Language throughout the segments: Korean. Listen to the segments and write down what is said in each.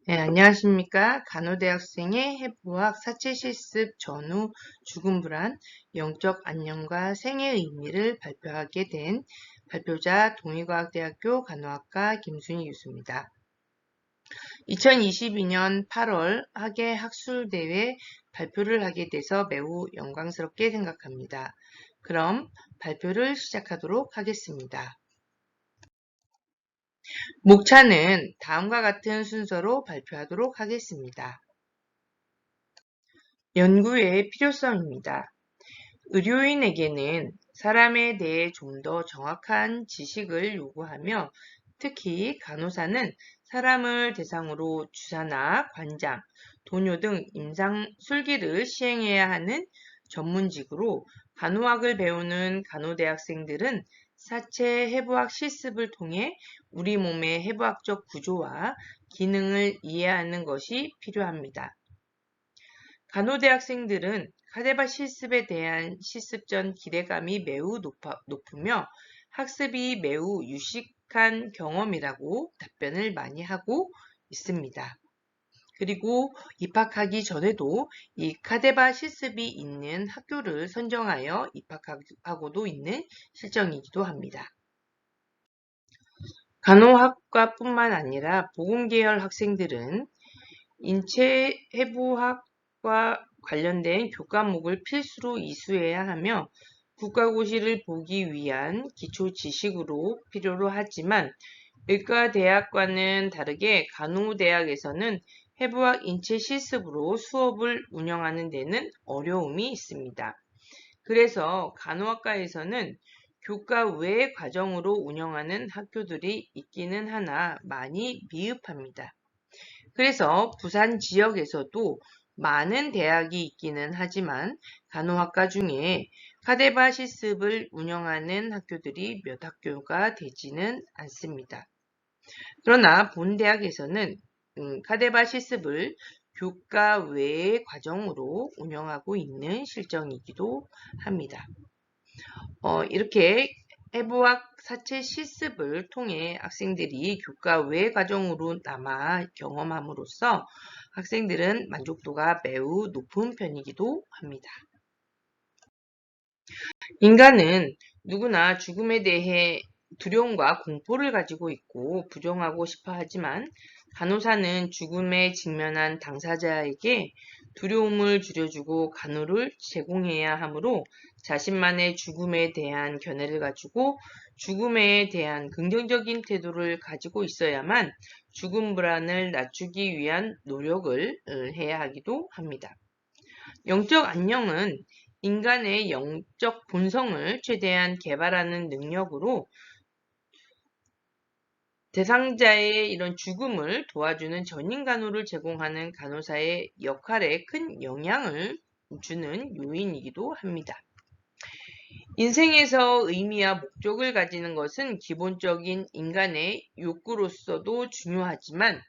네, 안녕하십니까. 간호대학생의 해부학 사체 실습 전후 죽음 불안, 영적 안녕과 생의 의미를 발표하게 된 발표자 동의과학대학교 간호학과 김순희 교수입니다. 2022년 8월 학예 학술대회 발표를 하게 돼서 매우 영광스럽게 생각합니다. 그럼 발표를 시작하도록 하겠습니다. 목차는 다음과 같은 순서로 발표하도록 하겠습니다. 연구의 필요성입니다. 의료인에게는 사람에 대해 좀 더 정확한 지식을 요구하며 특히 간호사는 사람을 대상으로 주사나 관장, 도뇨 등 임상 술기를 시행해야 하는 전문직으로 간호학을 배우는 간호대학생들은 사체 해부학 실습을 통해 우리 몸의 해부학적 구조와 기능을 이해하는 것이 필요합니다. 간호대학생들은 카데바 실습에 대한 실습 전 기대감이 매우 높으며 학습이 매우 유식한 경험이라고 답변을 많이 하고 있습니다. 그리고 입학하기 전에도 이 카데바 실습이 있는 학교를 선정하여 입학하고도 있는 실정이기도 합니다. 간호학과뿐만 아니라 보건계열 학생들은 인체해부학과 관련된 교과목을 필수로 이수해야 하며 국가고시를 보기 위한 기초 지식으로 필요로 하지만 의과대학과는 다르게 간호대학에서는 해부학 인체 실습으로 수업을 운영하는 데는 어려움이 있습니다. 그래서 간호학과에서는 교과 외 과정으로 운영하는 학교들이 있기는 하나 많이 미흡합니다. 그래서 부산 지역에서도 많은 대학이 있기는 하지만 간호학과 중에 카데바 실습을 운영하는 학교들이 몇 학교가 되지는 않습니다. 그러나 본 대학에서는 카데바 실습을 교과 외의 과정으로 운영하고 있는 실정이기도 합니다. 이렇게 해부학 사체 실습을 통해 학생들이 교과 외 과정으로 남아 경험함으로써 학생들은 만족도가 매우 높은 편이기도 합니다. 인간은 누구나 죽음에 대해 두려움과 공포를 가지고 있고 부정하고 싶어 하지만 간호사는 죽음에 직면한 당사자에게 두려움을 줄여주고 간호를 제공해야 하므로 자신만의 죽음에 대한 견해를 가지고 죽음에 대한 긍정적인 태도를 가지고 있어야만 죽음 불안을 낮추기 위한 노력을 해야 하기도 합니다. 영적 안녕은 인간의 영적 본성을 최대한 개발하는 능력으로 대상자의 이런 죽음을 도와주는 전인 간호를 제공하는 간호사의 역할에 큰 영향을 주는 요인이기도 합니다. 인생에서 의미와 목적을 가지는 것은 기본적인 인간의 욕구로서도 중요하지만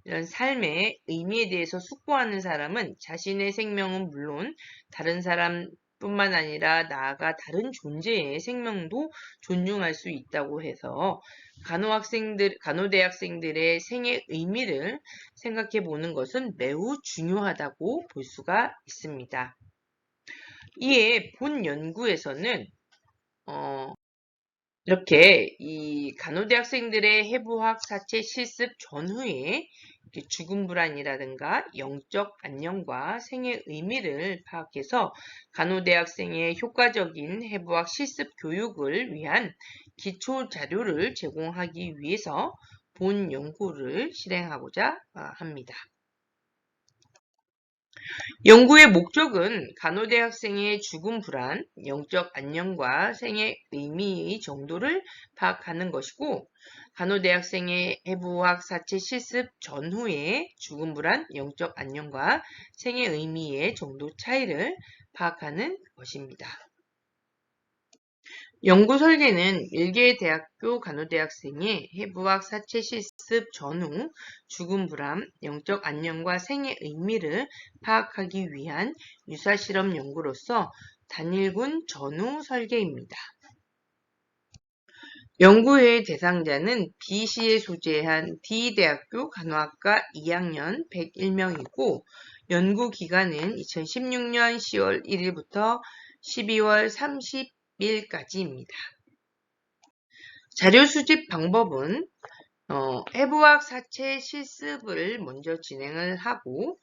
이런 삶의 의미에 대해서 숙고하는 사람은 자신의 생명은 물론 다른 사람뿐만 아니라 나아가 다른 존재의 생명도 존중할 수 있다고 해서 간호대학생들의 생의 의미를 생각해 보는 것은 매우 중요하다고 볼 수가 있습니다. 이에 본 연구에서는 이렇게 이 간호대학생들의 해부학 사체 실습 전후에 죽음 불안이라든가 영적 안녕과 생의 의미를 파악해서 간호대학생의 효과적인 해부학 실습 교육을 위한 기초 자료를 제공하기 위해서 본 연구를 실행하고자 합니다. 연구의 목적은 간호대학생의 죽음 불안, 영적 안녕과 생의 의미의 정도를 파악하는 것이고 간호대학생의 해부학 사체 실습 전후의 죽음 불안, 영적 안녕과 생의 의미의 정도 차이를 파악하는 것입니다. 연구 설계는 1개 대학교 간호대학생의 해부학 사체 실습 전후 죽음 불안, 영적 안녕과 생의 의미를 파악하기 위한 유사실험 연구로서 단일군 전후 설계입니다. 연구의 대상자는 B시에 소재한 D대학교 간호학과 2학년 101명이고 연구 기간은 2016년 10월 1일부터 12월 30일까지입니다. 자료 수집 방법은 해부학 사체 실습을 먼저 진행을 하고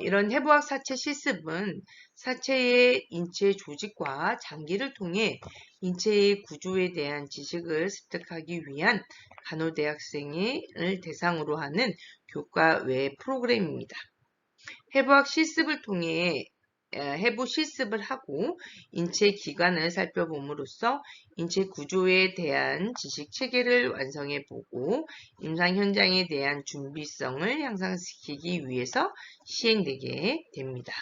이런 해부학 사체 실습은 사체의 인체 조직과 장기를 통해 인체의 구조에 대한 지식을 습득하기 위한 간호대학생을 대상으로 하는 교과 외 프로그램입니다. 해부학 실습을 통해 해부 실습을 하고 인체 기관을 살펴봄으로써 인체 구조에 대한 지식 체계를 완성해 보고 임상 현장에 대한 준비성을 향상시키기 위해서 시행되게 됩니다.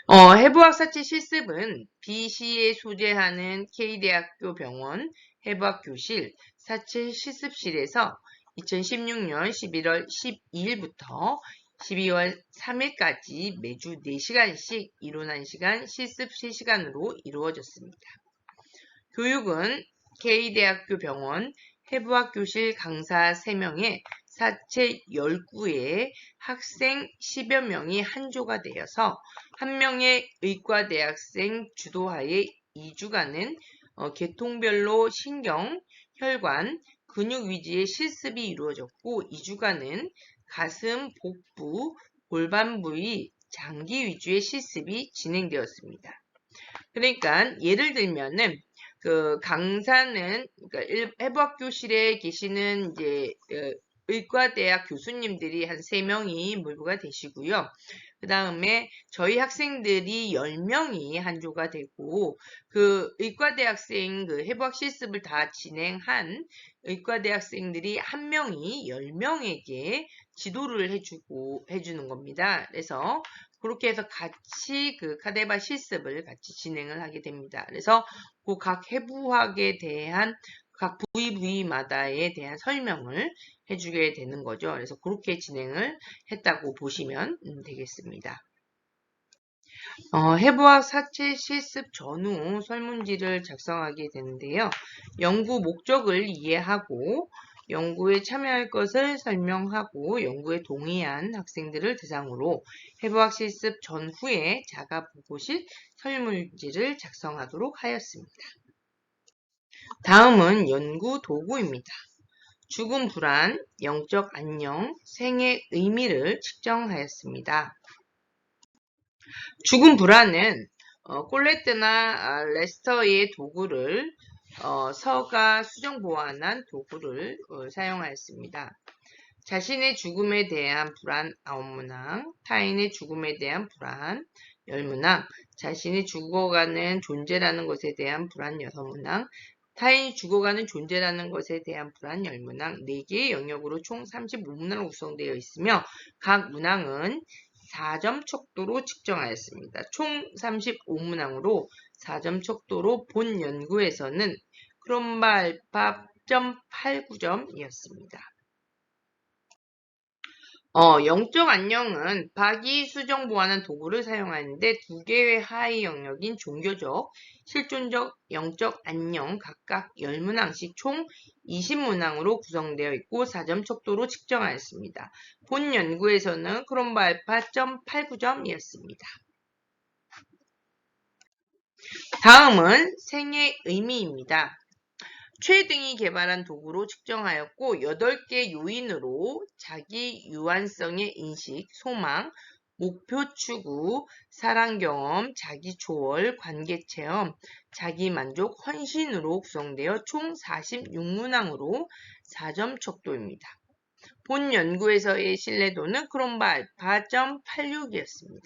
해부학 사체 실습은 B시에 소재하는 K대학교 병원 해부학 교실 사체 실습실에서 2016년 11월 12일부터 12월 3일까지 매주 4시간씩 이론 1시간, 실습 3시간으로 이루어졌습니다. 교육은 K대학교 병원 해부학 교실 강사 3명에 사체 19에 학생 10여 명이 한 조가 되어서 한 명의 의과대학생 주도하에 2주간은 계통별로 신경, 혈관, 근육 위주의 실습이 이루어졌고 2주간은 가슴, 복부, 골반 부위, 장기 위주의 실습이 진행되었습니다. 그러니까 예를 들면은 그 강사는 그러니까 해부학 교실에 계시는 이제 의과대학 교수님들이 한 3명이 몰부가 되시고요. 그 다음에 저희 학생들이 10명이 한 조가 되고 그 의과대학생 그 해부학 실습을 다 진행한 의과대학생들이 한 명이 10명에게 지도를 해주는 겁니다. 그래서 그렇게 해서 같이 그 카데바 실습을 같이 진행을 하게 됩니다. 그래서 그 각 해부학에 대한 각 부위마다에 대한 설명을 해주게 되는 거죠. 그래서 그렇게 진행을 했다고 보시면 되겠습니다. 해부학 사체 실습 전후 설문지를 작성하게 되는데요. 연구 목적을 이해하고 연구에 참여할 것을 설명하고 연구에 동의한 학생들을 대상으로 해부학 실습 전후에 자가보고실 설문지를 작성하도록 하였습니다. 다음은 연구 도구입니다. 죽음 불안, 영적 안녕, 생의 의미를 측정하였습니다. 죽음 불안은 콜레트나 레스터의 도구를 서가 수정 보완한 도구를 사용하였습니다. 자신의 죽음에 대한 불안 9문항, 타인의 죽음에 대한 불안 10문항, 자신이 죽어가는 존재라는 것에 대한 불안 6문항, 타인이 죽어가는 존재라는 것에 대한 불안 10문항, 4개의 영역으로 총 35문항으로 구성되어 있으며 각 문항은 4점 척도로 측정하였습니다. 총 35문항으로 4점 척도로 본 연구에서는 크롬바 알파 0.89점이었습니다. 영적 안녕은 박이 수정 보완한 도구를 사용하는데 2개의 하위 영역인 종교적, 실존적, 영적 안녕 각각 10문항씩 총 20문항으로 구성되어 있고 4점 척도로 측정하였습니다. 본 연구에서는 크롬바 알파 0.89점이었습니다. 다음은 생의 의미입니다. 최 등이 개발한 도구로 측정하였고 8개 요인으로 자기 유한성의 인식, 소망, 목표 추구, 사랑 경험, 자기 초월, 관계 체험, 자기 만족, 헌신으로 구성되어 총 46문항으로 4점 척도입니다. 본 연구에서의 신뢰도는 크롬바 알파 0.86이었습니다.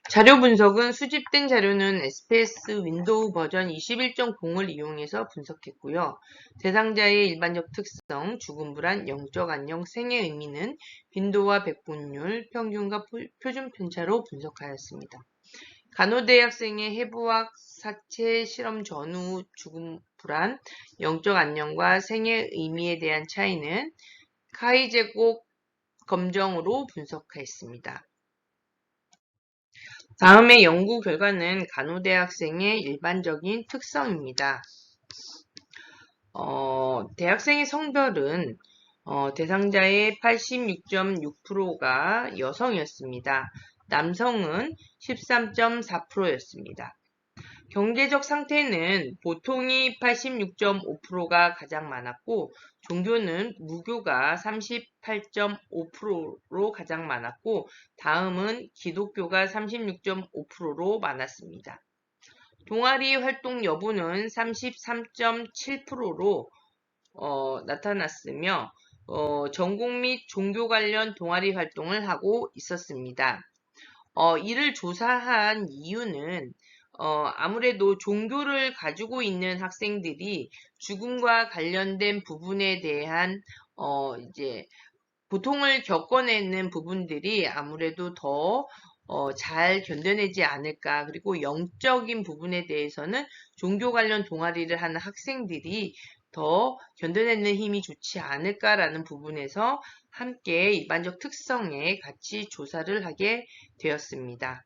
자료 분석은 수집된 자료는 SPS 윈도우 버전 21.0을 이용해서 분석했고요. 대상자의 일반적 특성, 죽음 불안, 영적 안녕, 생의 의미는 빈도와 백분율, 평균과 표준 편차로 분석하였습니다. 간호대학생의 해부학 사체 실험 전후 죽음 불안, 영적 안녕과 생의 의미에 대한 차이는 카이 제곱 검정으로 분석했습니다. 다음의 연구 결과는 간호대학생의 일반적인 특성입니다. 대학생의 성별은 대상자의 86.6%가 여성이었습니다. 남성은 13.4%였습니다. 경제적 상태는 보통이 86.5%가 가장 많았고 종교는 무교가 38.5%로 가장 많았고 다음은 기독교가 36.5%로 많았습니다. 동아리 활동 여부는 33.7%로 나타났으며 전공 및 종교 관련 동아리 활동을 하고 있었습니다. 이를 조사한 이유는 아무래도 종교를 가지고 있는 학생들이 죽음과 관련된 부분에 대한 이제 고통을 겪어내는 부분들이 아무래도 더 잘 견뎌내지 않을까. 그리고 영적인 부분에 대해서는 종교 관련 동아리를 하는 학생들이 더 견뎌내는 힘이 좋지 않을까라는 부분에서 함께 일반적 특성에 같이 조사를 하게 되었습니다.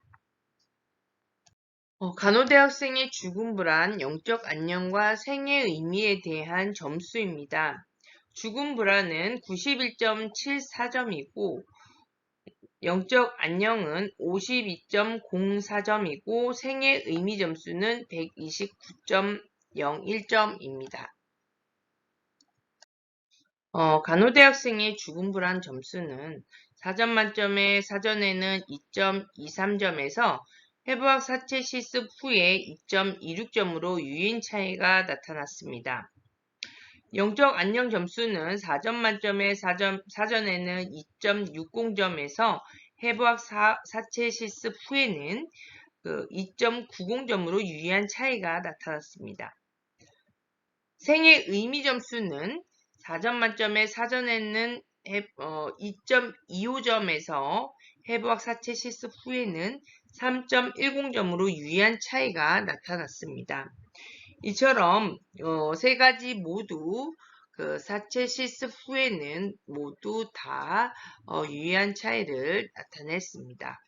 간호대학생의 죽음 불안, 영적 안녕과 생의 의미에 대한 점수입니다. 죽음 불안은 91.74점이고 영적 안녕은 52.04점이고 생의 의미 점수는 129.01점입니다. 간호대학생의 죽음 불안 점수는 4점 만점에 사전에는 2.23점에서 해부학 사체 실습 후에 2.26점으로 유인 차이가 나타났습니다. 영적 안녕 점수는 4점 만점에 사전에는 2.60점에서 해부학 사체 실습 후에는 2.90점으로 유의한 차이가 나타났습니다. 생의 의미 점수는 4점 만점에 사전에는 2.25점에서 해부학 사체 실습 후에는 3.10점으로 유의한 차이가 나타났습니다. 이처럼 세 가지 모두 사체 실습 후에는 모두 다 유의한 차이를 나타냈습니다.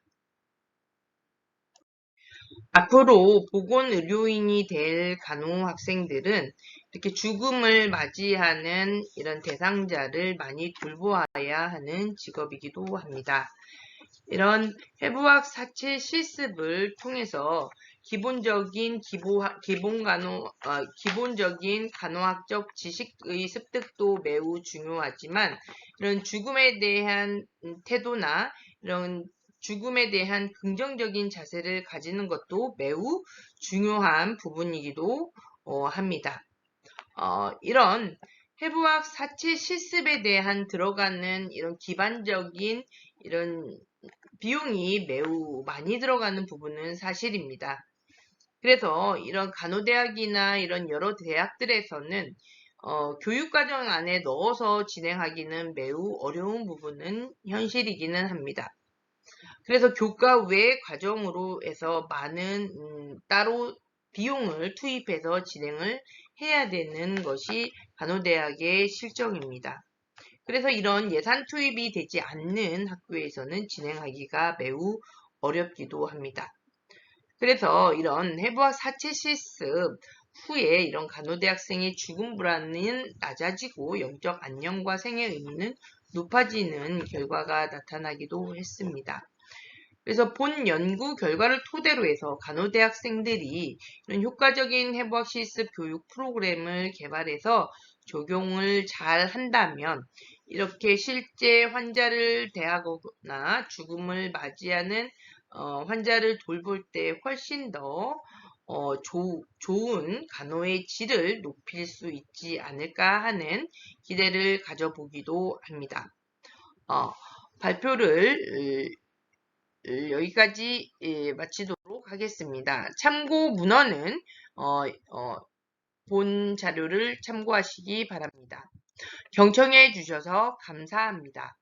앞으로 보건의료인이 될 간호학생들은 이렇게 죽음을 맞이하는 이런 대상자를 많이 돌보아야 하는 직업이기도 합니다. 이런 해부학 사체 실습을 통해서 기본적인 간호학적 지식의 습득도 매우 중요하지만 이런 죽음에 대한 태도나 이런 죽음에 대한 긍정적인 자세를 가지는 것도 매우 중요한 부분이기도 합니다. 이런 해부학 사체 실습에 대한 들어가는 이런 기반적인 이런 비용이 매우 많이 들어가는 부분은 사실입니다. 그래서 이런 간호대학이나 이런 여러 대학들에서는 교육과정 안에 넣어서 진행하기는 매우 어려운 부분은 현실이기는 합니다. 그래서 교과 외 과정으로 해서 많은 따로 비용을 투입해서 진행을 해야 되는 것이 간호대학의 실정입니다. 그래서 이런 예산 투입이 되지 않는 학교에서는 진행하기가 매우 어렵기도 합니다. 그래서 이런 해부학 사체 실습 후에 이런 간호대학생의 죽음 불안은 낮아지고 영적 안녕과 생의 의미는 높아지는 결과가 나타나기도 했습니다. 그래서 본 연구 결과를 토대로 해서 간호대학생들이 이런 효과적인 해부학 실습 교육 프로그램을 개발해서 적용을 잘 한다면 이렇게 실제 환자를 대하거나 죽음을 맞이하는 환자를 돌볼 때 훨씬 더 좋은 간호의 질을 높일 수 있지 않을까 하는 기대를 가져보기도 합니다. 발표를 여기까지 마치도록 하겠습니다. 참고 문헌은 본 자료를 참고하시기 바랍니다. 경청해 주셔서 감사합니다.